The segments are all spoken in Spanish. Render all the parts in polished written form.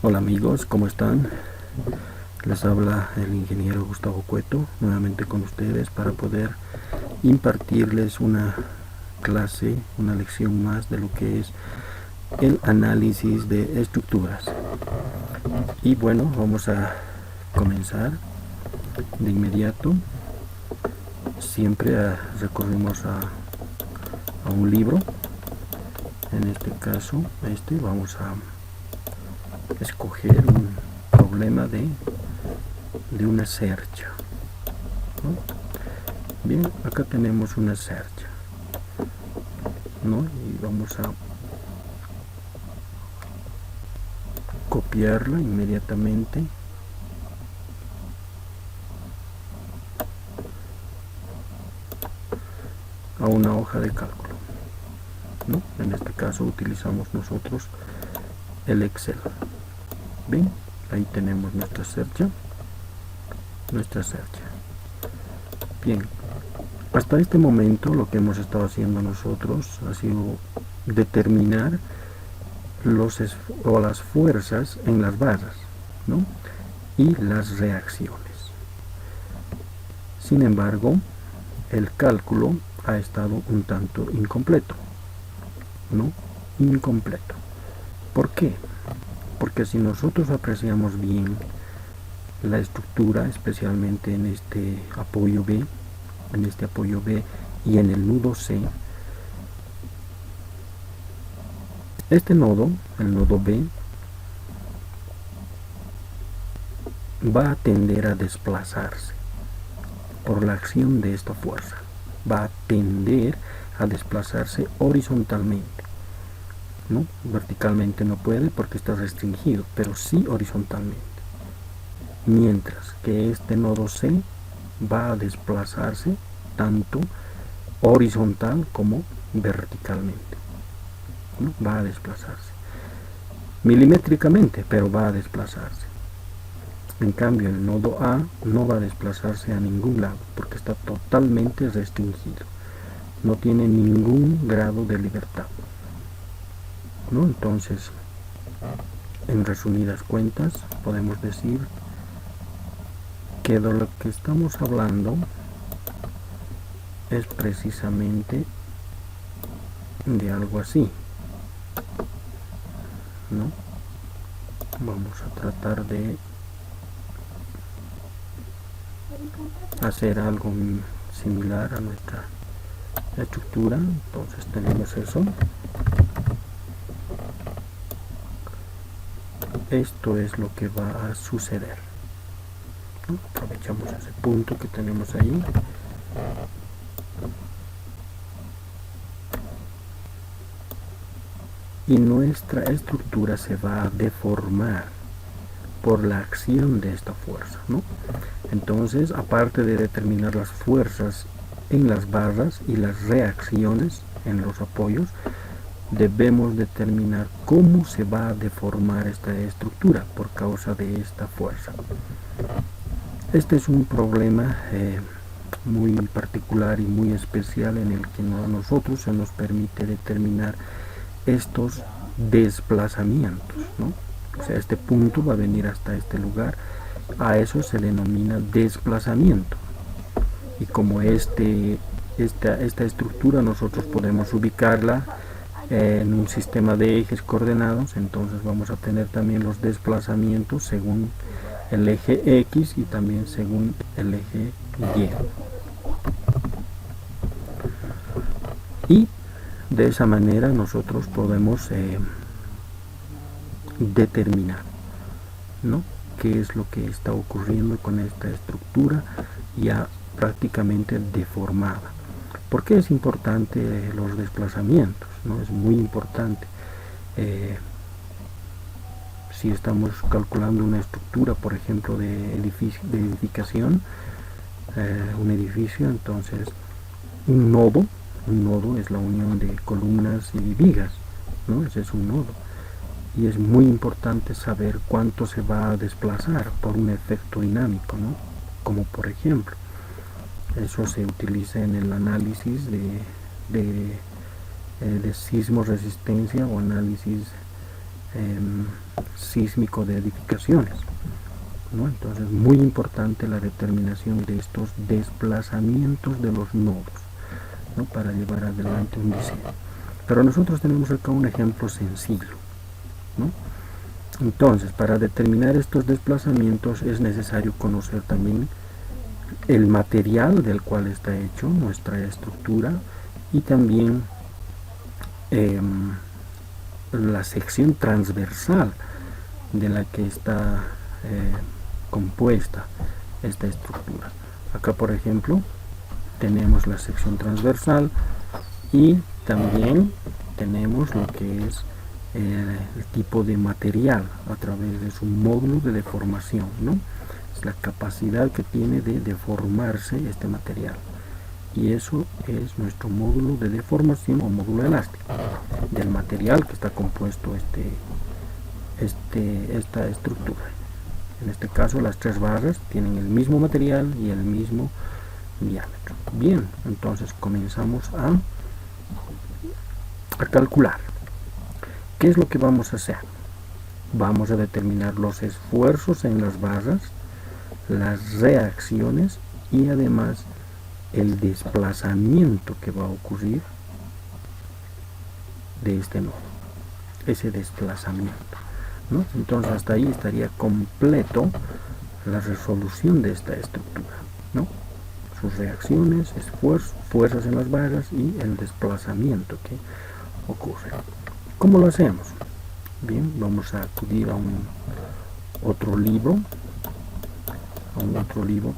Hola amigos, ¿cómo están? Les habla el ingeniero Gustavo Cueto nuevamente con ustedes para poder impartirles una clase, una lección más de lo que es el análisis de estructuras. Y bueno, vamos a comenzar de inmediato. Siempre recurrimos a un libro. En este caso, vamos a escoger un problema de una cercha, ¿no? Bien, acá tenemos una cercha, ¿no? Y vamos a copiarla inmediatamente a una hoja de cálculo, ¿no? En este caso utilizamos nosotros el Excel. Bien, ahí tenemos nuestra cercha. Bien, hasta este momento lo que hemos estado haciendo nosotros ha sido determinar las fuerzas en las barras, ¿no? Y las reacciones. Sin embargo, el cálculo ha estado un tanto incompleto, ¿no? Incompleto. ¿Por qué? Porque si nosotros apreciamos bien la estructura, especialmente en este apoyo B y en el nudo C, este nodo, el nodo B, va a tender a desplazarse por la acción de esta fuerza. Va a tender a desplazarse horizontalmente, ¿no? Verticalmente no puede porque está restringido, pero sí horizontalmente. Mientras que este nodo C va a desplazarse tanto horizontal como verticalmente, ¿no? Va a desplazarse milimétricamente, pero va a desplazarse. En cambio, el nodo A no va a desplazarse a ningún lado porque está totalmente restringido. No tiene ningún grado de libertad, ¿no? Entonces, en resumidas cuentas, podemos decir que de lo que estamos hablando es precisamente de algo así, ¿no? Vamos a tratar de hacer algo similar a nuestra estructura. Entonces tenemos eso. Esto es lo que va a suceder, ¿no? Aprovechamos ese punto que tenemos ahí. Y nuestra estructura se va a deformar por la acción de esta fuerza, ¿no? Entonces, aparte de determinar las fuerzas en las barras y las reacciones en los apoyos, debemos determinar cómo se va a deformar esta estructura por causa de esta fuerza. Este es un problema muy particular y muy especial en el que a nosotros se nos permite determinar estos desplazamientos, ¿no? O sea, este punto va a venir hasta este lugar. A eso se denomina desplazamiento. Y como esta estructura nosotros podemos ubicarla en un sistema de ejes coordenados, entonces vamos a tener también los desplazamientos según el eje X y también según el eje Y. Y de esa manera nosotros podemos determinar, ¿no?, qué es lo que está ocurriendo con esta estructura ya prácticamente deformada. ¿Por qué es importante los desplazamientos? ¿No? Es muy importante. Si estamos calculando una estructura, por ejemplo, de edificación, un edificio, entonces un nodo es la unión de columnas y vigas, ¿no? Ese es un nodo. Y es muy importante saber cuánto se va a desplazar por un efecto dinámico, ¿no? Como por ejemplo, eso se utiliza en el análisis de sismo resistencia o análisis sísmico de edificaciones, ¿no? Entonces, muy importante la determinación de estos desplazamientos de los nodos, ¿no? Para llevar adelante un diseño. Pero nosotros tenemos acá un ejemplo sencillo, ¿no? Entonces, para determinar estos desplazamientos es necesario conocer también el material del cual está hecho nuestra estructura y también la sección transversal de la que está compuesta esta estructura. Acá, por ejemplo, tenemos la sección transversal y también tenemos lo que es el tipo de material a través de su módulo de deformación, ¿no? Es la capacidad que tiene de deformarse este material, y eso es nuestro módulo de deformación o módulo elástico del material que está compuesto esta estructura. En este caso, las tres barras tienen el mismo material y el mismo diámetro. Bien, entonces comenzamos a calcular. ¿Qué es lo que vamos a hacer? Vamos a determinar los esfuerzos en las barras, las reacciones y además el desplazamiento que va a ocurrir de este nodo, ese desplazamiento, ¿no? Entonces, hasta ahí estaría completo la resolución de esta estructura, ¿no? Sus reacciones, esfuerzos, fuerzas en las barras y el desplazamiento que ocurre. ¿Cómo lo hacemos? Bien, vamos a acudir a otro libro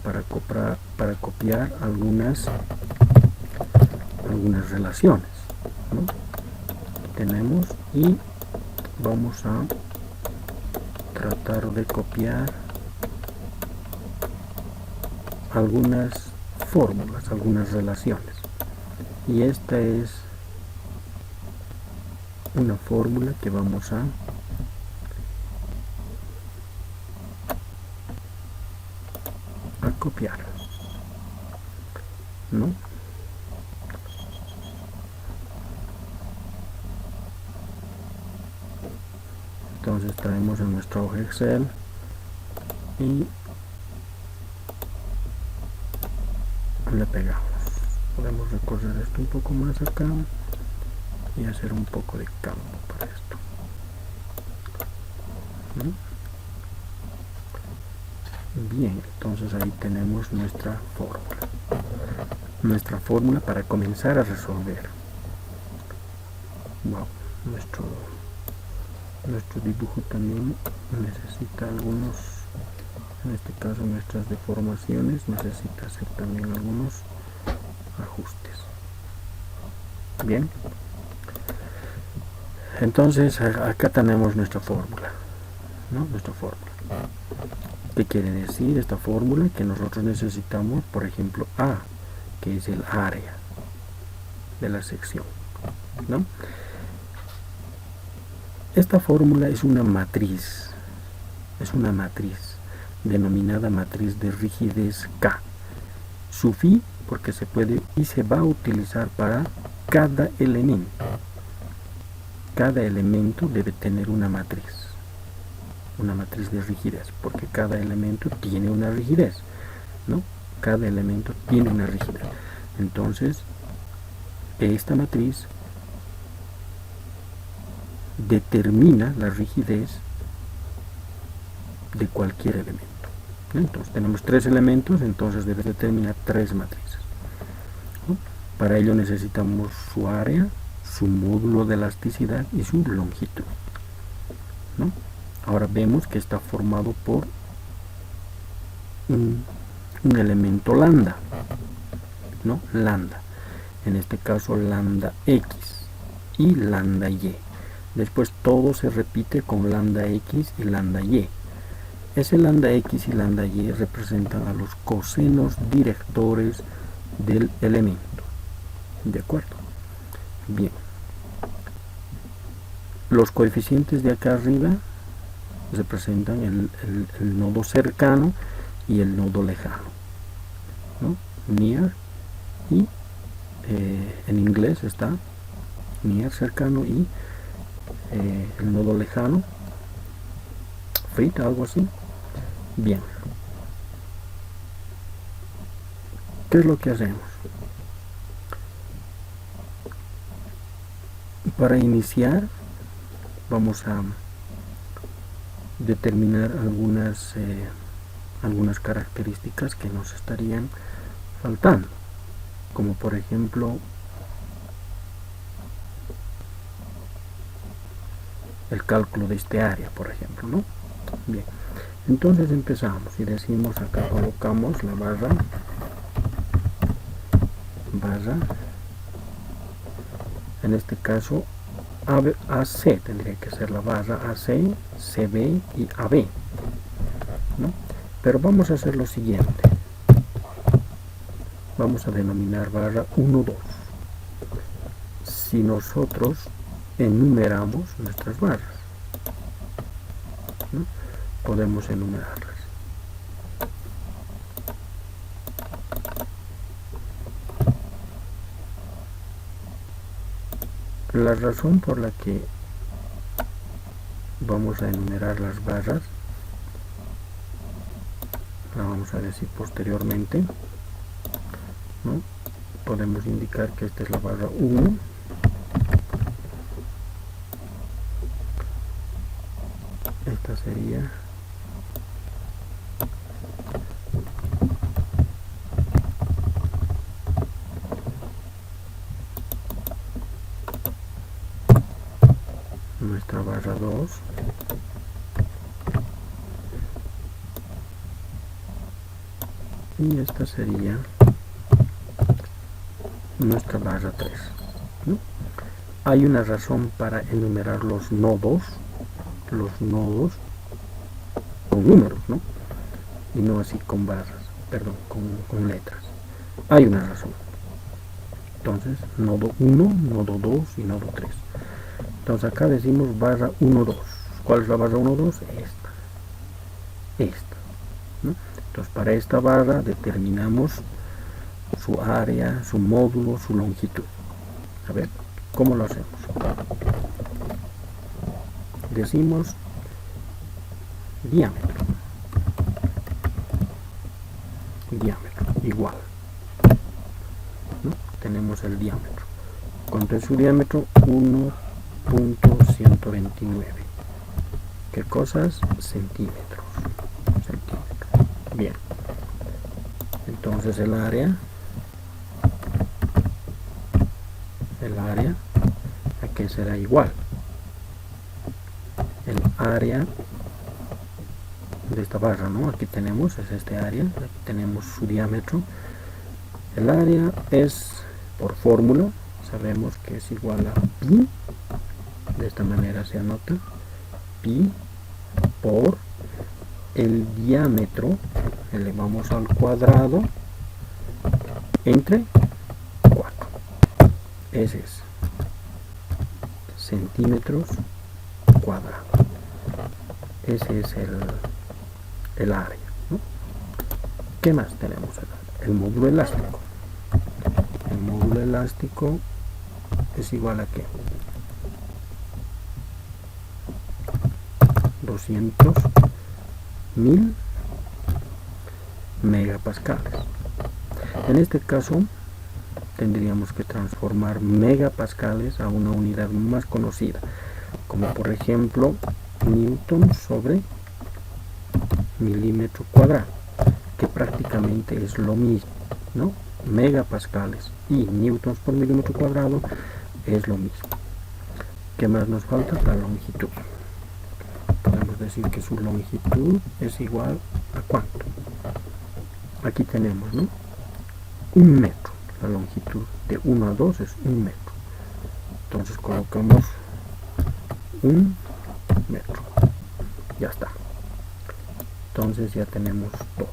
para copiar algunas relaciones, ¿no? Tenemos, y vamos a tratar de copiar algunas fórmulas, algunas relaciones, y esta es una fórmula que vamos a copiar, ¿no? Entonces traemos en nuestra hoja Excel y le pegamos. Podemos recorrer esto un poco más acá y hacer un poco de campo para esto, ¿no? Bien, entonces ahí tenemos nuestra fórmula para comenzar a resolver. Wow, nuestro dibujo también necesita algunos, en este caso nuestras deformaciones, necesita hacer también algunos ajustes. Bien, entonces acá tenemos nuestra fórmula, ¿no? Nuestra fórmula. ¿Qué quiere decir esta fórmula? Que nosotros necesitamos, por ejemplo, A, que es el área de la sección, ¿no? Esta fórmula es una matriz denominada matriz de rigidez K. Su phi, porque se puede y se va a utilizar para cada elemento. Cada elemento debe tener una matriz de rigidez, porque cada elemento tiene una rigidez, ¿no? Cada elemento tiene una rigidez. Entonces, esta matriz determina la rigidez de cualquier elemento. Entonces, tenemos tres elementos, entonces debe determinar tres matrices, ¿no? Para ello necesitamos su área, su módulo de elasticidad y su longitud, ¿no? Ahora vemos que está formado por un elemento lambda, ¿no? Lambda, en este caso lambda x y lambda y. Después todo se repite con lambda x y lambda y. Ese lambda x y lambda y representan a los cosenos directores del elemento. ¿De acuerdo? Bien. Los coeficientes de acá arriba representan el nodo cercano y el nodo lejano, ¿no? Near, y en inglés está near, cercano, y el nodo lejano, fit, algo así. Bien, ¿qué es lo que hacemos? Para iniciar vamos a determinar algunas características que nos estarían faltando, como por ejemplo el cálculo de este área, por ejemplo, ¿no? Bien, entonces empezamos y decimos, acá colocamos la barra, en este caso AC tendría que ser la barra AC, CB y AB, ¿no? Pero vamos a hacer lo siguiente, vamos a denominar barra 1, 2. Si nosotros enumeramos nuestras barras, ¿no? Podemos enumerarlas. La razón por la que vamos a enumerar las barras la vamos a decir posteriormente, ¿no? Podemos indicar que esta es la barra 1, esta sería nuestra barra 2, y esta sería nuestra barra 3, ¿no? Hay una razón para enumerar los nodos con números, ¿no? Y no así con barras, perdón, con letras. Hay una razón. Entonces, nodo 1, nodo 2 y nodo 3. Entonces acá decimos barra 1, 2. ¿Cuál es la barra 1, 2? Esta, ¿no? Entonces para esta barra determinamos su área, su módulo, su longitud. A ver, ¿cómo lo hacemos? Decimos diámetro igual, ¿no? Tenemos el diámetro. ¿Cuánto es su diámetro? 1.129. ¿Qué cosas? Centímetros. Bien, entonces el área aquí será igual. El área de esta barra, ¿no? Aquí tenemos, es este área, aquí tenemos su diámetro. El área es, por fórmula, sabemos que es igual a pi, de esta manera se anota, pi por el diámetro, elevamos al cuadrado, entre 4. Ese es centímetros cuadrados. Ese es el área, ¿no? ¿Qué más tenemos acá? El módulo elástico. El módulo elástico es igual a ¿qué? 200.000 megapascales. En este caso tendríamos que transformar megapascales a una unidad más conocida, como por ejemplo newton sobre milímetro cuadrado, que prácticamente es lo mismo, ¿no? Megapascales y newtons por milímetro cuadrado es lo mismo. ¿Qué más nos falta? La longitud. Podemos decir que su longitud es igual a ¿cuánto? Aquí tenemos, ¿no? 1 metro. La longitud de 1 a 2 es 1 metro. Entonces colocamos 1 metro. Ya está. Entonces ya tenemos todo.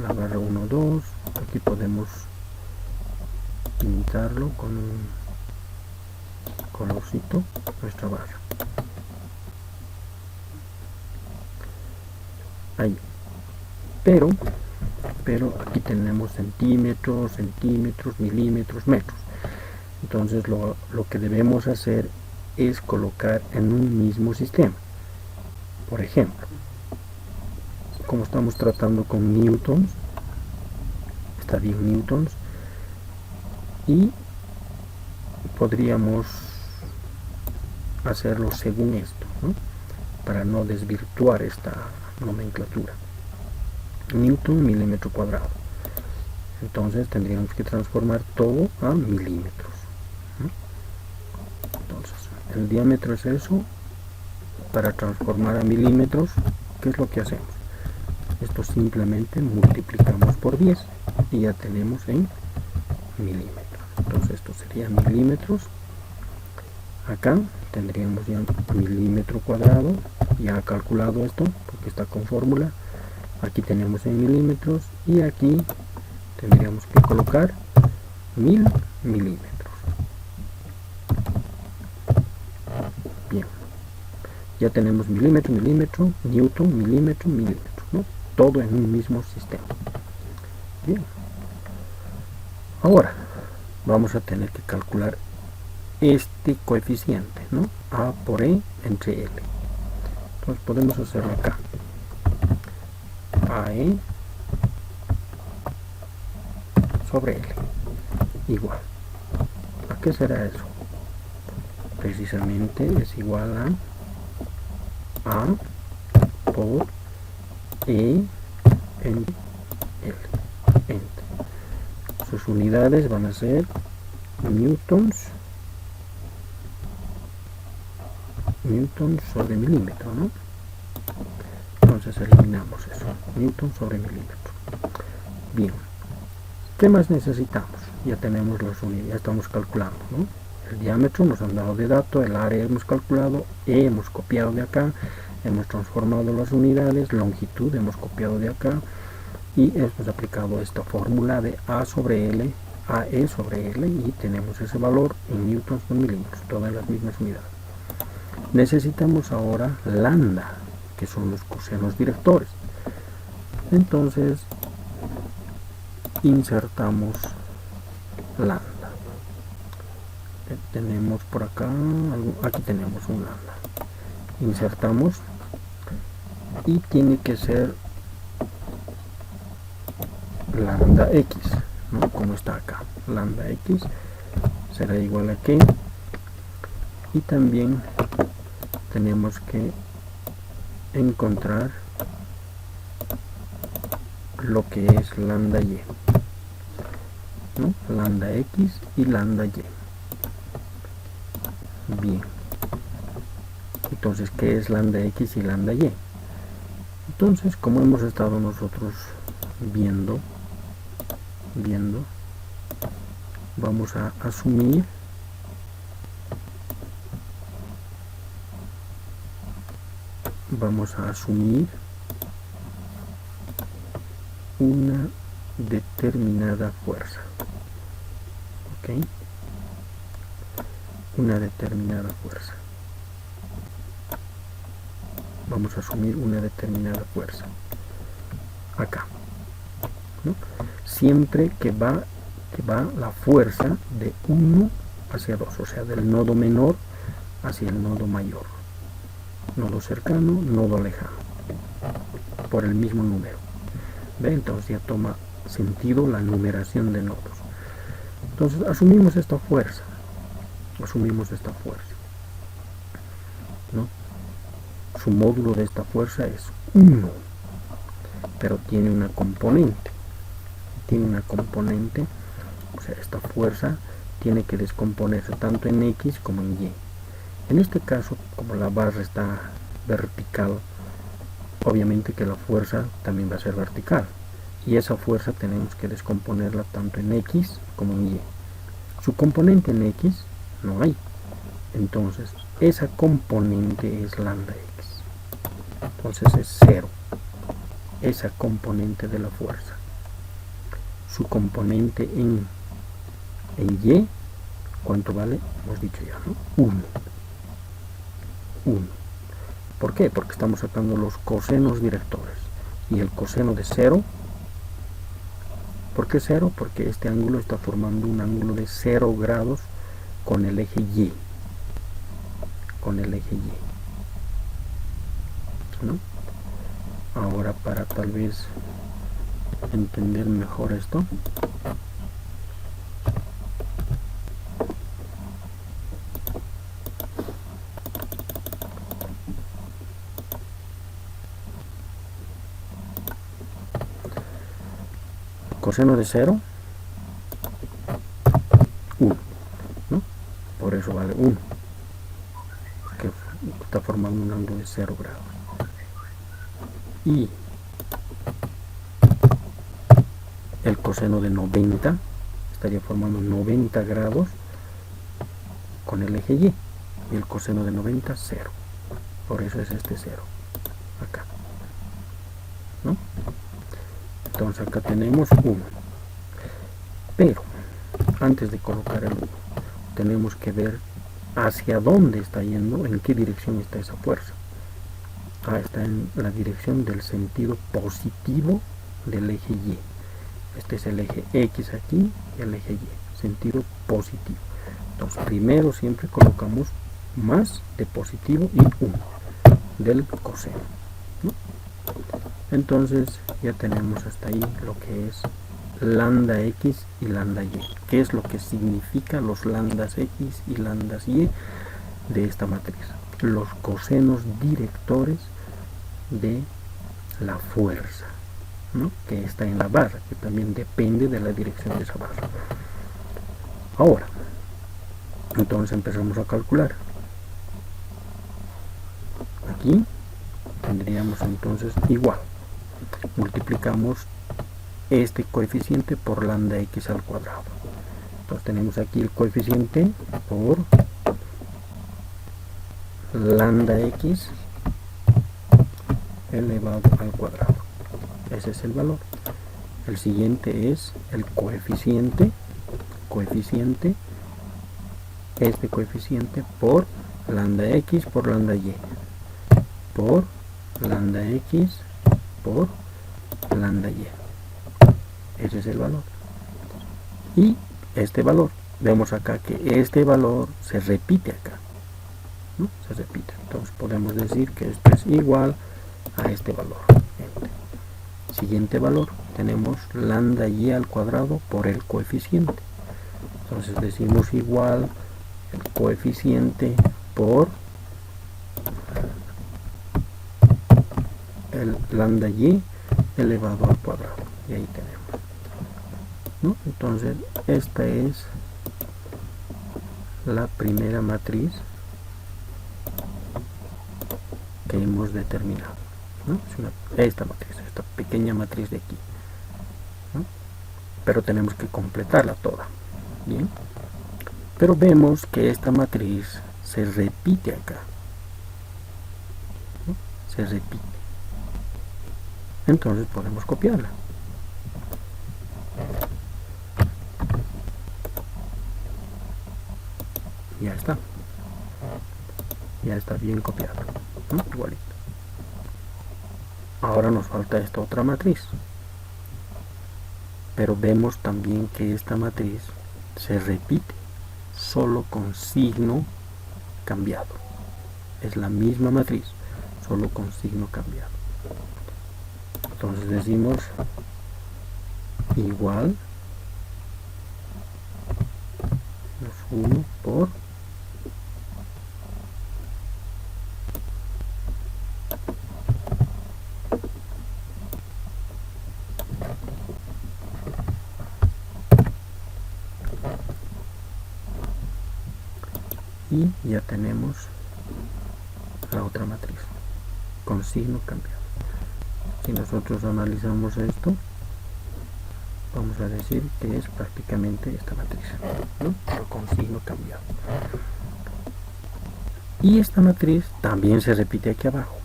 La barra 1, 2. Aquí podemos pintarlo con un colorcito, nuestra barra. Ahí. Pero aquí tenemos centímetros, milímetros, metros. Entonces lo que debemos hacer es colocar en un mismo sistema. Por ejemplo, como estamos tratando con newtons, está bien newtons, y podríamos hacerlo según esto, ¿no? Para no desvirtuar esta nomenclatura. Newton, milímetro cuadrado. Entonces tendríamos que transformar todo a milímetros, ¿no? Entonces el diámetro es eso. Para transformar a milímetros, ¿qué es lo que hacemos? Esto simplemente multiplicamos por 10 y ya tenemos en milímetros. Entonces esto sería milímetros. Acá tendríamos ya milímetro cuadrado, ya calculado esto porque está con fórmula. Aquí tenemos en milímetros y aquí tendríamos que colocar 1000 milímetros. Bien, ya tenemos milímetro, milímetro, newton, milímetro, milímetro, ¿no? Todo en un mismo sistema. Bien, ahora vamos a tener que calcular este coeficiente, ¿no? A por E entre L. Entonces podemos hacerlo acá. AE sobre L igual. ¿A qué será eso? Precisamente es igual a por E en L. Entre. Sus unidades van a ser newtons sobre milímetro, ¿no? Entonces eliminamos eso, newton sobre milímetro. Bien, ¿qué más necesitamos? Ya tenemos las unidades, ya estamos calculando, ¿no? El diámetro nos han dado de dato, el área hemos calculado, hemos copiado de acá, hemos transformado las unidades, longitud hemos copiado de acá y hemos aplicado esta fórmula de A sobre L, AE sobre L, y tenemos ese valor en newtons por milímetros, todas las mismas unidades. Necesitamos ahora lambda, que son los cosenos directores. Entonces insertamos lambda. Tenemos por acá, aquí tenemos un lambda. Insertamos y tiene que ser lambda x, ¿no? Como está acá, lambda x será igual a que, y también tenemos que encontrar lo que es lambda y, ¿no? Lambda x y lambda y. Bien, entonces, ¿qué es lambda x y lambda y? Entonces, como hemos estado nosotros viendo, vamos a asumir una determinada fuerza, ¿ok? Una determinada fuerza. Vamos a asumir una determinada fuerza acá, ¿no? Siempre que va la fuerza de 1 hacia 2, o sea, del nodo menor hacia el nodo mayor, nodo cercano, nodo lejano, por el mismo número. ¿Ve? Entonces ya toma sentido la numeración de nodos. Entonces asumimos esta fuerza, ¿no? Su módulo de esta fuerza es 1, pero tiene una componente, o sea, esta fuerza tiene que descomponerse tanto en X como en Y. En este caso, como la barra está vertical, obviamente que la fuerza también va a ser vertical, y esa fuerza tenemos que descomponerla tanto en X como en Y. Su componente en X no hay, entonces esa componente es lambda X, entonces es 0, esa componente de la fuerza. Su componente en Y, ¿cuánto vale? Hemos dicho ya, ¿no? 1. ¿Por qué? Porque estamos sacando los cosenos directores. Y el coseno de 0, ¿por qué 0? Porque este ángulo está formando un ángulo de 0 grados con el eje Y, con el eje Y, ¿no? Ahora, para tal vez entender mejor esto, coseno de 0, 1, ¿no? Por eso vale 1, que está formando un ángulo de 0 grados. Y el coseno de 90 estaría formando 90 grados con el eje Y. Y el coseno de 90, 0. Por eso es este 0, acá, ¿no? Entonces acá tenemos 1. Pero antes de colocar el 1, tenemos que ver hacia dónde está yendo, en qué dirección está esa fuerza. Está en la dirección del sentido positivo del eje Y. Este es el eje X aquí y el eje Y, sentido positivo. Entonces primero siempre colocamos más de positivo y 1 del coseno, ¿no? Entonces ya tenemos hasta ahí lo que es lambda X y lambda Y. ¿Qué es lo que significa los lambdas X y lambdas Y de esta matriz? Los cosenos directores de la fuerza, ¿no? Que está en la barra, que también depende de la dirección de esa barra. Ahora, entonces empezamos a calcular. Aquí tendríamos entonces igual, multiplicamos este coeficiente por lambda X al cuadrado. Entonces tenemos aquí el coeficiente por lambda X elevado al cuadrado. Ese es el valor. El siguiente es el coeficiente, este coeficiente por lambda X por lambda Y, por lambda X por lambda Y. Ese es el valor. Y este valor, vemos acá que este valor se repite acá, ¿no? Se repite. Entonces podemos decir que esto es igual a este valor. Siguiente valor, tenemos lambda Y al cuadrado por el coeficiente. Entonces decimos igual el coeficiente por el lambda Y elevado al cuadrado. Y ahí tenemos, ¿no? Entonces esta es la primera matriz que hemos determinado, ¿no? Es esta matriz, esta pequeña matriz de aquí, ¿no? Pero tenemos que completarla toda. Bien, pero vemos que esta matriz se repite acá, ¿no? Se repite. Entonces podemos copiarla. Ya está. Ya está bien copiado, ¿no? Igualito. Ahora nos falta esta otra matriz. Pero vemos también que esta matriz se repite, solo con signo cambiado. Es la misma matriz, solo con signo cambiado. Entonces decimos igual los 1 por y ya tenemos la otra matriz con signo cambiado. Si nosotros analizamos esto, vamos a decir que es prácticamente esta matriz, ¿no? Pero con signo cambiado. Y esta matriz también se repite aquí abajo,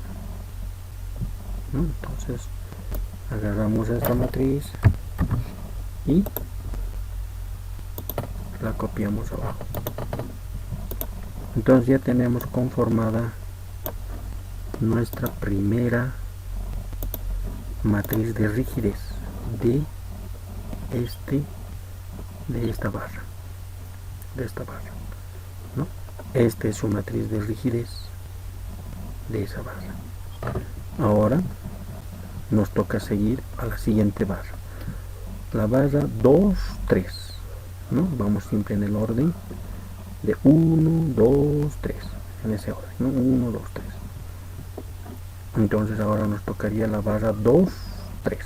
¿no? Entonces agarramos esta matriz y la copiamos abajo. Entonces ya tenemos conformada nuestra primera matriz de rigidez de esta barra, Esta es su matriz de rigidez de esa barra. Ahora nos toca seguir a la siguiente barra, la barra 2, 3, ¿no? Vamos siempre en el orden de 1, 2, 3, en ese orden, ¿no? 1, 2, 3. Entonces ahora nos tocaría la barra 2, 3.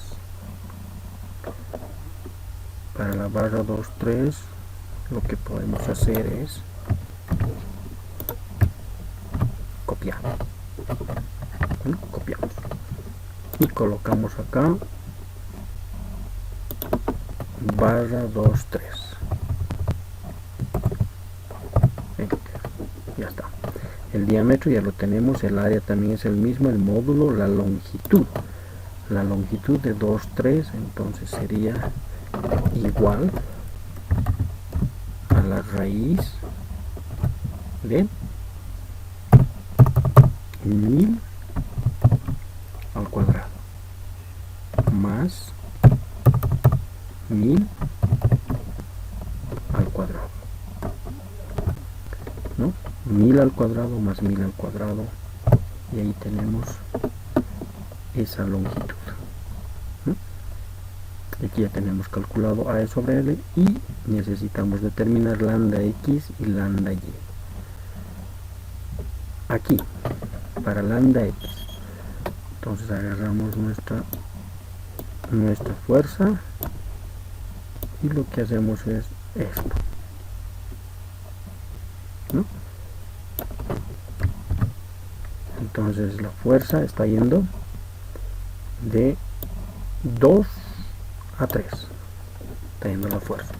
Para la barra 2, 3, lo que podemos hacer es copiar, ¿no? Copiamos y colocamos acá barra 2, 3. Ya está. El diámetro ya lo tenemos, el área también es el mismo, el módulo, la longitud de 2, 3, entonces sería igual a la raíz de 1000 al cuadrado más 1000 al cuadrado, ¿no? 1000 al cuadrado más 1000 al cuadrado, y ahí tenemos esa longitud, ¿no? Aquí ya tenemos calculado A sobre L y necesitamos determinar lambda X y lambda Y. Aquí, para lambda X, entonces agarramos nuestra fuerza y lo que hacemos es esto, ¿no? Entonces la fuerza está yendo de 2 a 3, está yendo la fuerza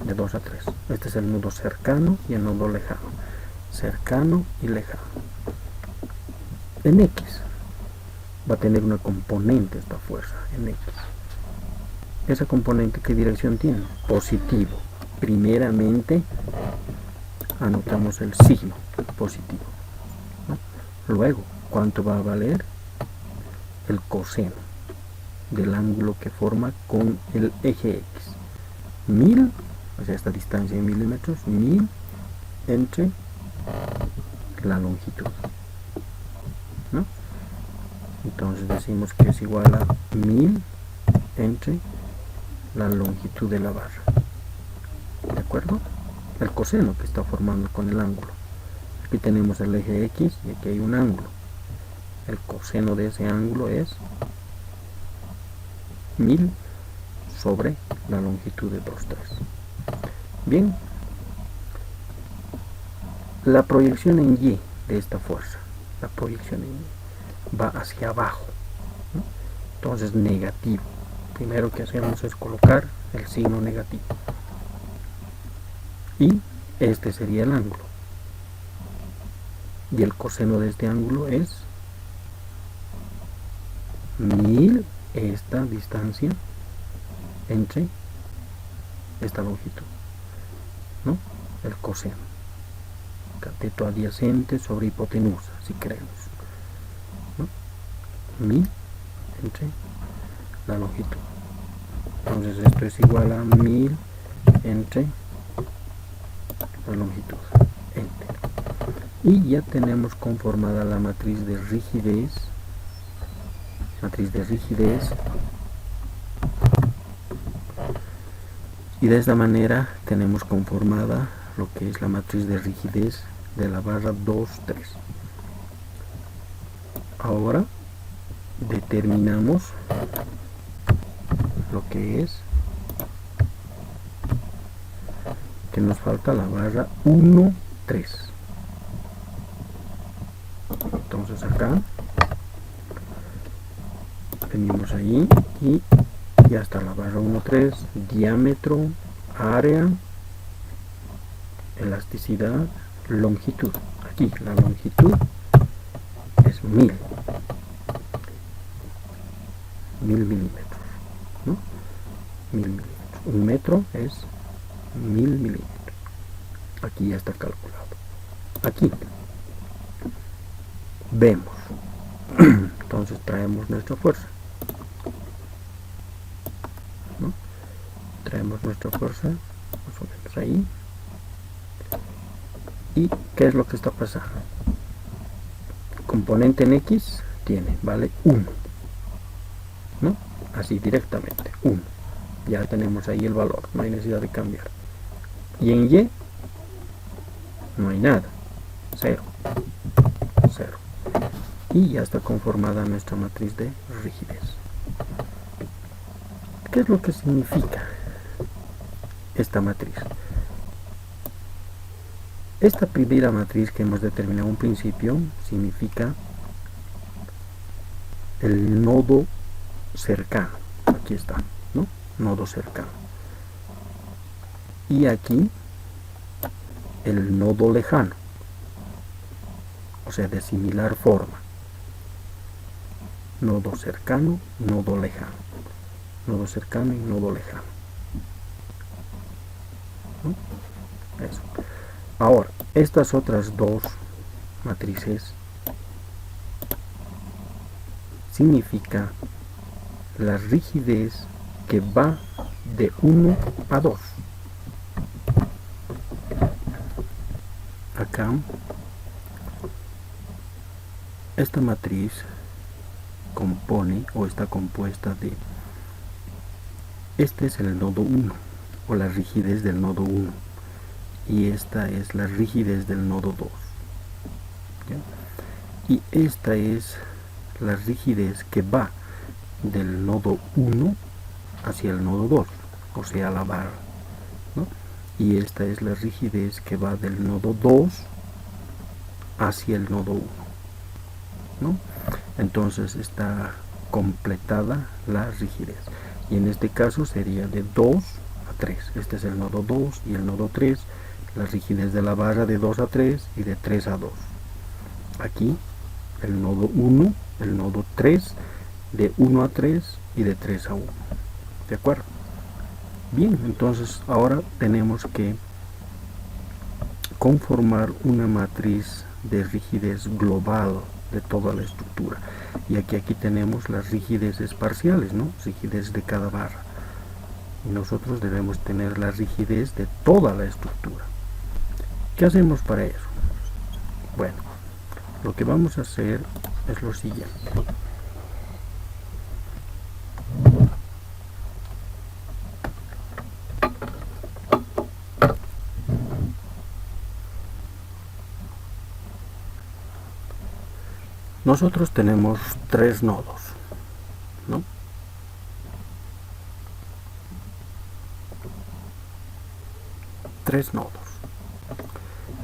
de 2 a 3. Este es el nudo cercano y el nudo lejano, cercano y lejano. En X va a tener una componente esta fuerza en X. Esa componente, ¿qué dirección tiene? Positivo. Primeramente anotamos el signo positivo, ¿no? Luego, ¿cuánto va a valer? El coseno del ángulo que forma con el eje X. 1000, o sea, esta distancia en milímetros, 1000 entre la longitud, ¿no? Entonces decimos que es igual a 1000 entre la longitud de la barra, ¿de acuerdo? El coseno que está formando con el ángulo. Aquí tenemos el eje X y aquí hay un ángulo. El coseno de ese ángulo es 1000 sobre la longitud de 2, 3. Bien, la proyección en Y de esta fuerza, la proyección en Y va hacia abajo, ¿no? Entonces negativo. Primero que hacemos es colocar el signo negativo y este sería el ángulo y el coseno de este ángulo es 1000, esta distancia entre esta longitud, ¿no? El coseno, cateto adyacente sobre hipotenusa, si queremos, ¿no? 1000 entre la longitud. Entonces esto es igual a 1000 entre la longitud, enter. Y ya tenemos conformada la matriz de rigidez, y de esta manera tenemos conformada lo que es la matriz de rigidez de la barra 2, 3. Ahora determinamos lo que es, que nos falta la barra 1, 3. Entonces acá venimos ahí y ya está la barra 1, 3, diámetro, área, elasticidad, longitud. Aquí la longitud es 1000 milímetros, ¿no? 1000 milímetros. Un metro es 1000 milímetros. Aquí ya está calculado. Aquí vemos. Entonces traemos nuestra fuerza, ¿no? Traemos nuestra fuerza más o menos ahí ¿Y qué es lo que está pasando? Componente en X tiene, vale 1, ¿no? Así directamente, 1. Ya tenemos ahí el valor, no hay necesidad de cambiar. Y en Y no hay nada, 0, 0. Y ya está conformada nuestra matriz de rigidez. ¿Qué es lo que significa esta matriz? Esta primera matriz que hemos determinado en un principio significa el nodo cercano. Aquí está, ¿no? Nodo cercano. Y aquí el nodo lejano, o sea, de similar forma. Nodo cercano, nodo lejano. Nodo cercano y nodo lejano, ¿no? Eso. Ahora, estas otras dos matrices significa la rigidez que va de 1 a 2. Acá, esta matriz compone o está compuesta de, este es el nodo 1 o la rigidez del nodo 1 y esta es la rigidez del nodo 2, ¿ya? Y esta es la rigidez que va del nodo 1 hacia el nodo 2, o sea, la barra, ¿no? Y esta es la rigidez que va del nodo 2 hacia el nodo 1, ¿no? Entonces está completada la rigidez. Y en este caso sería de 2 a 3. Este es el nodo 2 y el nodo 3. La rigidez de la barra de 2 a 3 y de 3 a 2. Aquí el nodo 1, el nodo 3, de 1 a 3 y de 3 a 1. ¿De acuerdo? Bien, entonces ahora tenemos que conformar una matriz de rigidez global de toda la estructura. Y aquí tenemos las rigideces parciales, ¿no? Rigidez de cada barra. Y nosotros debemos tener la rigidez de toda la estructura. ¿Qué hacemos para eso? Bueno, lo que vamos a hacer es lo siguiente. Nosotros tenemos 3 nodos, ¿no? Tres nodos.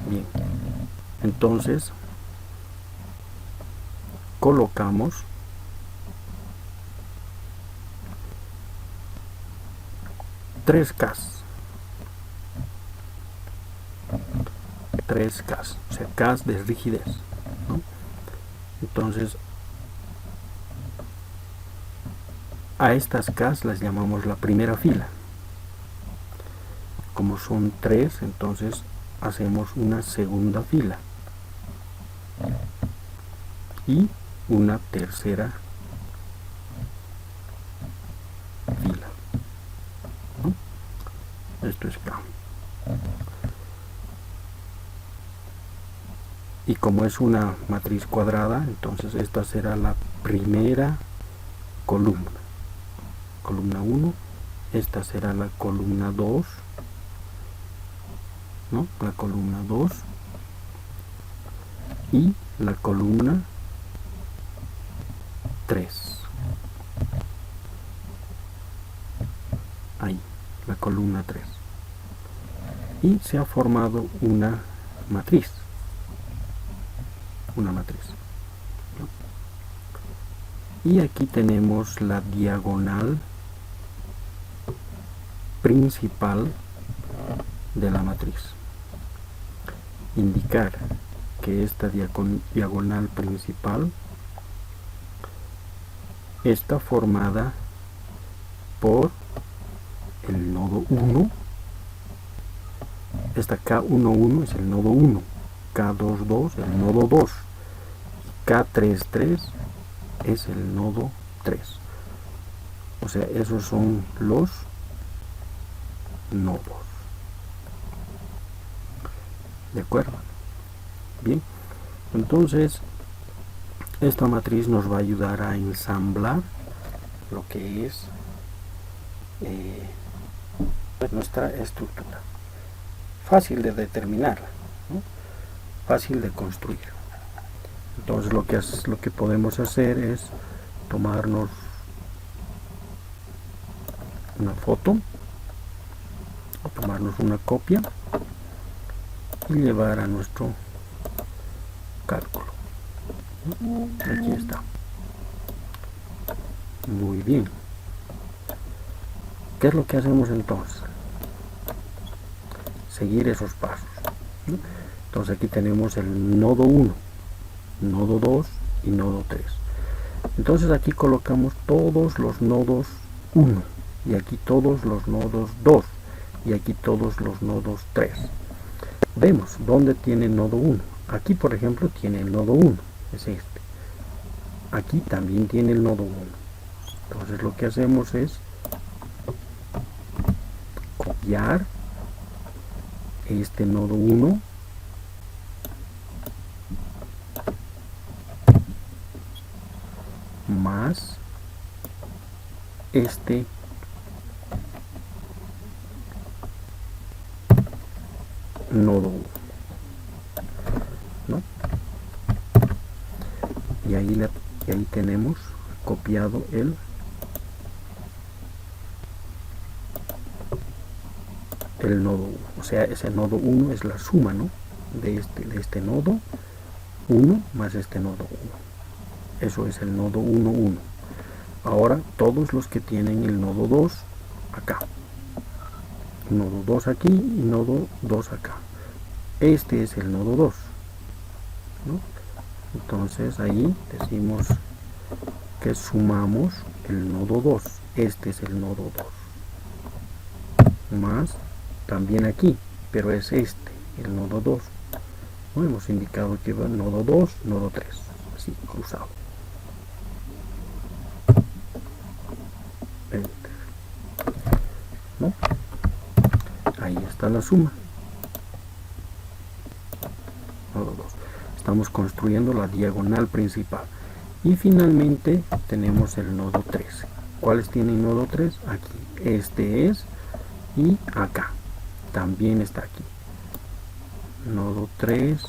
Bien, entonces colocamos tres Ks, o sea, Ks de rigidez, ¿no? Entonces a estas Ks las llamamos la primera fila. Como son 3, entonces hacemos una segunda fila y una tercera fila, ¿no? Esto es K. Y como es una matriz cuadrada, entonces esta será la primera columna, columna 1, esta será la columna 2, ¿no? La columna 2 y la columna 3. Ahí, la columna 3. Y se ha formado una matriz. Una matriz, ¿no? Y aquí tenemos la diagonal principal de la matriz. Indicar que esta diagonal principal está formada por el nodo 1. Esta K11 es el nodo 1, K22 el nodo 2, K33 es el nodo 3. O sea, esos son los nodos. ¿De acuerdo? Bien, entonces esta matriz nos va a ayudar a ensamblar lo que es nuestra estructura. Fácil de determinarla, ¿no? Fácil de construir. Entonces lo que podemos hacer es tomarnos una foto o tomarnos una copia y llevar a nuestro cálculo. Aquí está. Muy bien. ¿Qué es lo que hacemos entonces? Seguir esos pasos, ¿no? Entonces aquí tenemos el nodo 1, nodo 2 y nodo 3. Entonces aquí colocamos todos los nodos 1 y aquí todos los nodos 2 y aquí todos los nodos 3. Vemos dónde tiene el nodo 1. Aquí por ejemplo tiene el nodo 1, es este. Aquí también tiene el nodo 1. Entonces lo que hacemos es copiar este nodo 1 más este nodo 1, ¿no? Y ahí tenemos copiado el nodo 1. O sea, ese nodo 1 es la suma, ¿no? de este nodo 1 más este nodo 1. Eso es el nodo 1, 1. Ahora todos los que tienen el nodo 2 acá. Nodo 2 aquí y nodo 2 acá. Este es el nodo 2, ¿no? Entonces ahí decimos que sumamos el nodo 2. Este es el nodo 2. Más también aquí, pero es este, el nodo 2. ¿No? Hemos indicado que va nodo 2, nodo 3, así cruzado. Enter, ¿no? Ahí está la suma. Nodo 2. Estamos construyendo la diagonal principal. Y finalmente tenemos el nodo 3. ¿Cuáles tienen nodo 3? Aquí. Este es. Y acá. También está aquí. Nodo 3.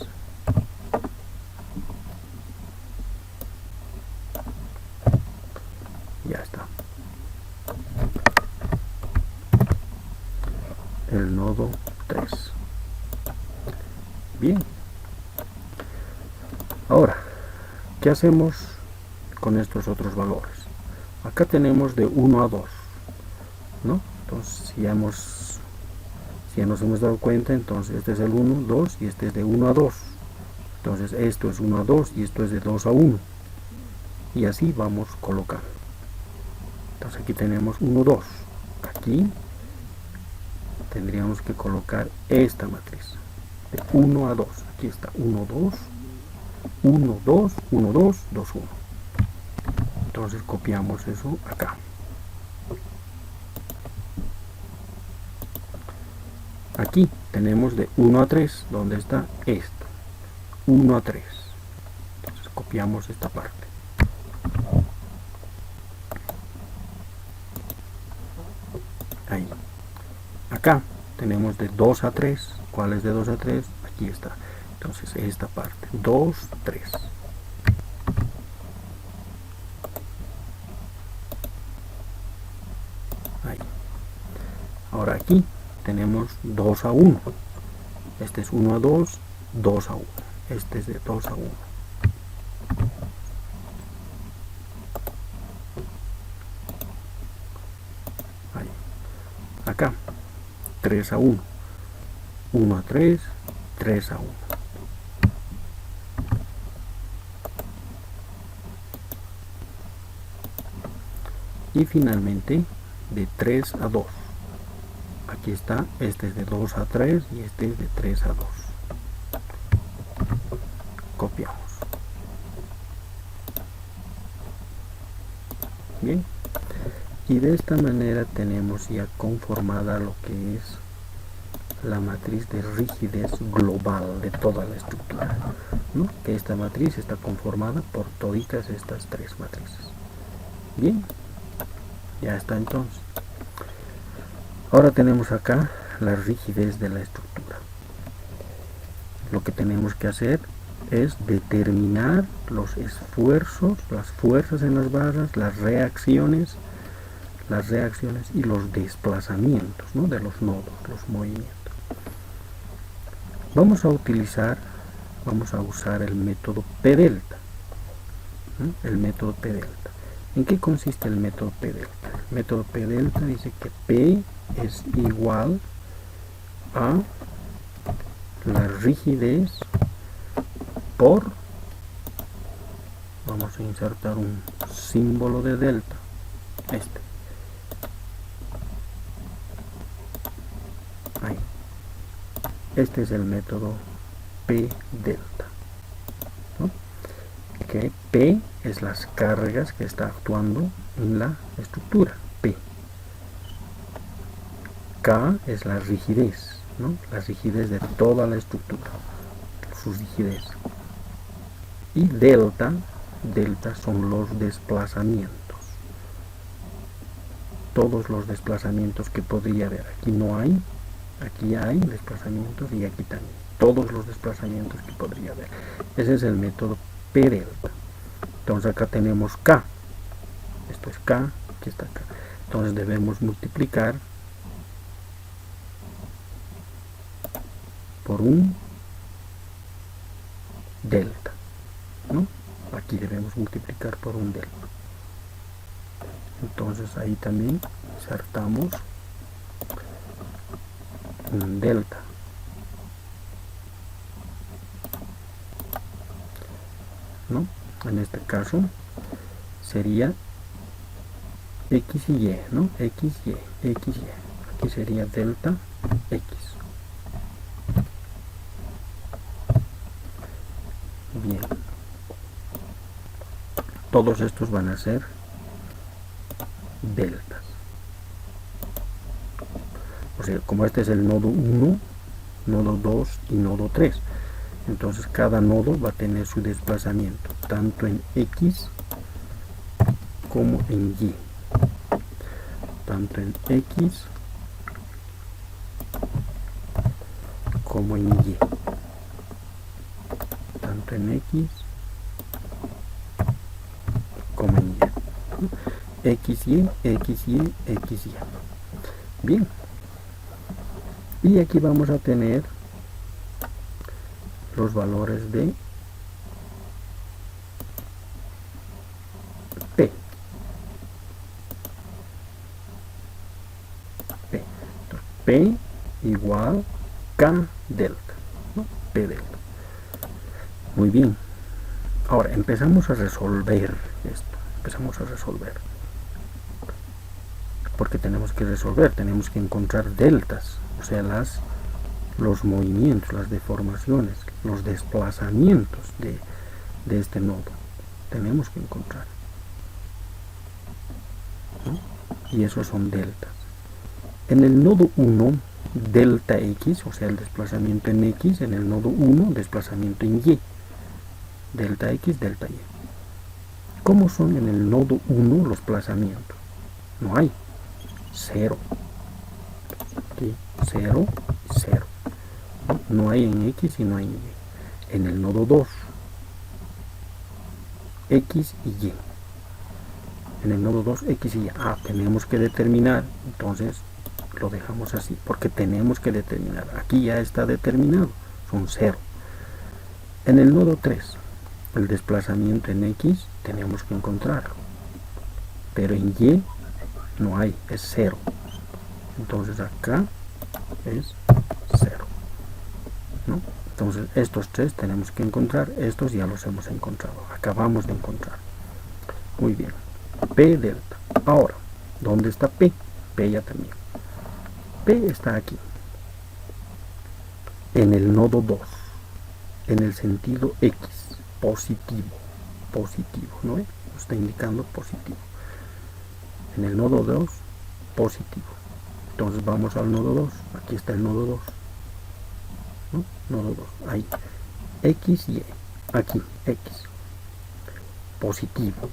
Ya está. El nodo 3. Bien. Ahora, ¿qué hacemos con estos otros valores? Acá tenemos de 1 a 2, ¿no? Entonces, si ya nos hemos dado cuenta, entonces este es el 1, 2 y este es de 1 a 2. Entonces esto es 1 a 2 y esto es de 2 a 1. Y así vamos colocando. Entonces aquí tenemos 1, 2. Aquí tendríamos que colocar esta matriz de 1 a 2. Aquí está 1, 2, 1, 2, 1, 2, 2, 1. Entonces copiamos eso acá. Aquí tenemos de 1 a 3, donde está esto. 1 a 3. Entonces copiamos esta parte. Ahí. Acá tenemos de 2 a 3. ¿Cuál es de 2 a 3? Aquí está. Entonces esta parte. 2, 3. Ahí. Ahora aquí tenemos 2 a 1. Este es 1 a 2, 2 a 1. Este es de 2 a 1. Ahí. Acá 3 a 1. 1 a 3, 3 a 1. Y finalmente de 3 a 2. Aquí está, este es de 2 a 3 y este es de 3 a 2. Copiamos. Bien. Y de esta manera tenemos ya conformada lo que es la matriz de rigidez global de toda la estructura, ¿no? Que esta matriz está conformada por toditas estas tres matrices. Bien, ya está entonces. Ahora tenemos acá la rigidez de la estructura. Lo que tenemos que hacer es determinar los esfuerzos, las fuerzas en las barras, las reacciones y los desplazamientos, ¿no? De los nodos, los movimientos. Vamos a usar el método P delta, ¿no? El método P delta. ¿En qué consiste el método P delta? El método P delta dice que P es igual a la rigidez por, vamos a insertar un símbolo de delta, ahí. Este es el método P delta, ¿no? Que P es las cargas que está actuando en la estructura, P. K es la rigidez, ¿no? La rigidez de toda la estructura, su rigidez. Y delta son los desplazamientos. Todos los desplazamientos que podría haber. Aquí no hay, aquí hay desplazamientos y aquí también. Todos los desplazamientos que podría haber. Ese es el método P delta. Entonces acá tenemos K. Esto es K, aquí está K. Entonces debemos multiplicar por un delta, ¿no? Aquí debemos multiplicar por un delta. Entonces ahí también insertamos un delta. ¿No? En este caso sería X y Y, ¿no? X, Y. Aquí sería delta X. Bien. Todos estos van a ser deltas. O sea, como este es el nodo 1, nodo 2 y nodo 3. Entonces cada nodo va a tener su desplazamiento, tanto en X como en Y. Tanto en X como en Y. Tanto en X como en Y. X, Y, X, Y, X, Y. Bien. Y aquí vamos a tener los valores de P. Entonces, P igual K delta, ¿no? P delta. Muy bien. Ahora empezamos a resolver esto. Porque tenemos que resolver, tenemos que encontrar deltas, o sea, los movimientos, las deformaciones, los desplazamientos de este nodo. Tenemos que encontrar, ¿no? Y esos son deltas. En el nodo 1, delta X, o sea, el desplazamiento en X. En el nodo 1, desplazamiento en Y. Delta X, delta Y. ¿Cómo son en el nodo 1 los desplazamientos? No hay. 0. Aquí, 0, 0. No hay en X y no hay en Y. En el nodo 2, X y Y. En el nodo 2, X y Y. Tenemos que determinar. Entonces lo dejamos así, porque tenemos que determinar. Aquí ya está determinado. Son 0. En el nodo 3, el desplazamiento en X tenemos que encontrarlo. Pero en Y no hay, es 0. Entonces acá es 0, ¿no? Entonces estos tres tenemos que encontrar. Estos ya los hemos encontrado, acabamos de encontrar. Muy bien. P delta. Ahora, ¿dónde está P? P ya también. P está aquí, en el nodo 2, en el sentido X, positivo, ¿no? Está indicando positivo. En el nodo 2, positivo. Entonces vamos al nodo 2. Aquí está el nodo 2. nodo 2, ahí, X, Y, aquí, X, positivo,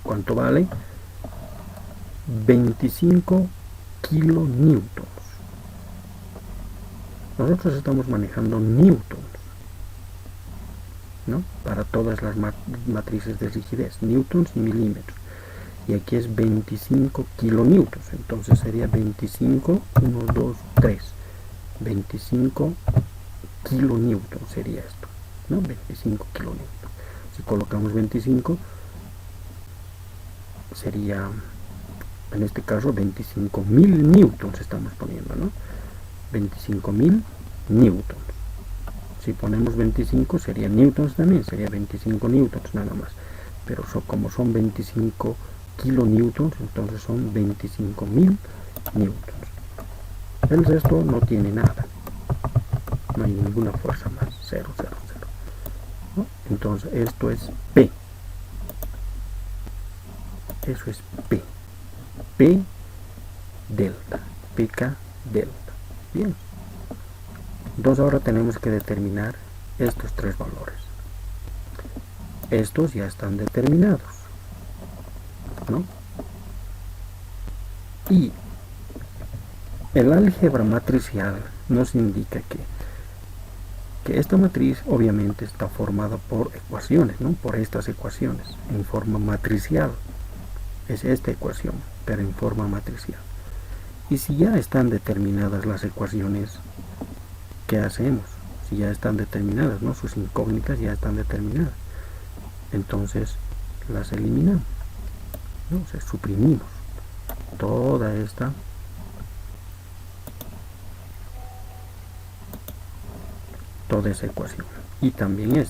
¿cuánto vale? 25 kilonewtons. Nosotros estamos manejando newtons, ¿no? Para todas las matrices de rigidez, newtons y milímetros. Y aquí es 25 kilonewtons, entonces sería 25, 1, 2, 3, 25 kilonewtons sería esto, ¿no? 25 kilonewtons. Si colocamos 25, sería, en este caso, 25.000 newtons estamos poniendo, ¿no? 25.000 newtons. Si ponemos 25 sería newtons también, sería 25 newtons nada más. Pero como son 25 kilonewtons, entonces son 25.000 newtons. El resto no tiene nada. No hay ninguna fuerza más. 0, 0, 0. ¿No? Entonces esto es P. Eso es P. P delta. PK delta. Bien. Entonces ahora tenemos que determinar estos tres valores. Estos ya están determinados, ¿no? Y el álgebra matricial nos indica que esta matriz obviamente está formada por ecuaciones, ¿no? Por estas ecuaciones en forma matricial. Es esta ecuación, pero en forma matricial. Y si ya están determinadas las ecuaciones, ¿qué hacemos? Si ya están determinadas, ¿no? Sus incógnitas ya están determinadas. Entonces las eliminamos, ¿no? O sea, suprimimos toda esa ecuación. Y también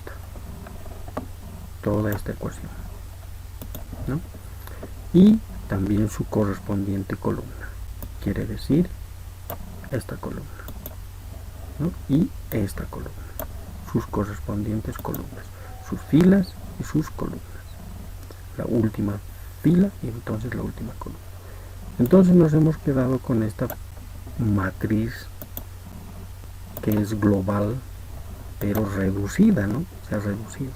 toda esta ecuación, ¿no? Y también su correspondiente columna. Quiere decir esta columna, ¿no? Y esta columna, sus correspondientes columnas, sus filas y sus columnas, la última fila y entonces la última columna. Entonces nos hemos quedado con esta matriz que es global pero reducida, ¿no? Se ha reducido.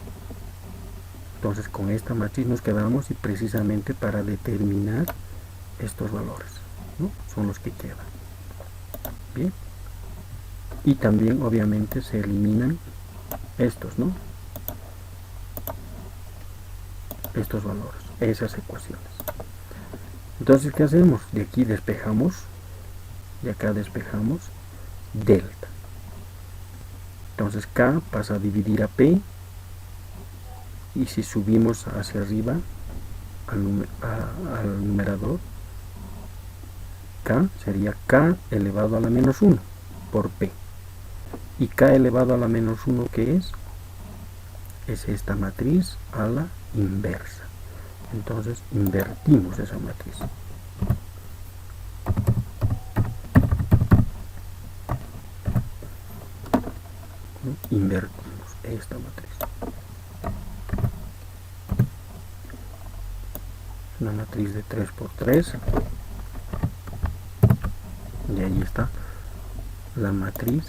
Entonces con esta matriz nos quedamos y precisamente para determinar estos valores, ¿no? Son los que quedan. Bien. Y también obviamente se eliminan estos, ¿no? Estos valores, esas ecuaciones. Entonces, ¿qué hacemos? De aquí despejamos, de acá despejamos delta. Entonces K pasa a dividir a P, y si subimos hacia arriba al numerador, K sería K elevado a la menos 1 por P. Y K elevado a la menos 1, ¿qué es? Es esta matriz a la inversa. Entonces invertimos esa matriz. Invertimos esta matriz. Una matriz de 3 por 3. Y ahí está la matriz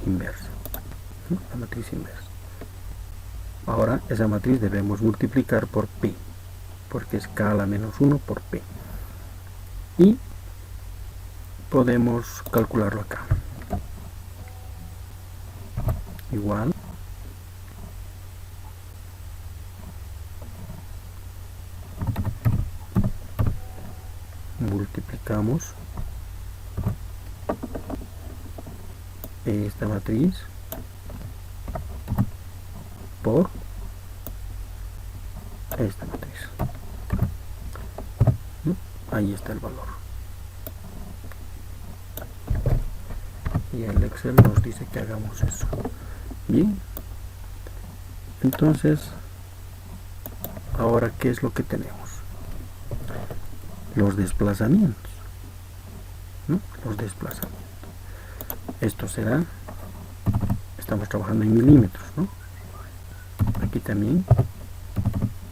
inversa. La matriz inversa. Ahora esa matriz debemos multiplicar por P, porque es K a la menos 1 por P. Y podemos calcularlo acá. Igual multiplicamos esta matriz por esta matriz. Ahí está el valor. Y el Excel nos dice que hagamos eso. Bien. Entonces, ahora, ¿qué es lo que tenemos? Los desplazamientos, ¿no? Los desplazamientos. Esto será, estamos trabajando en milímetros, ¿no? Aquí también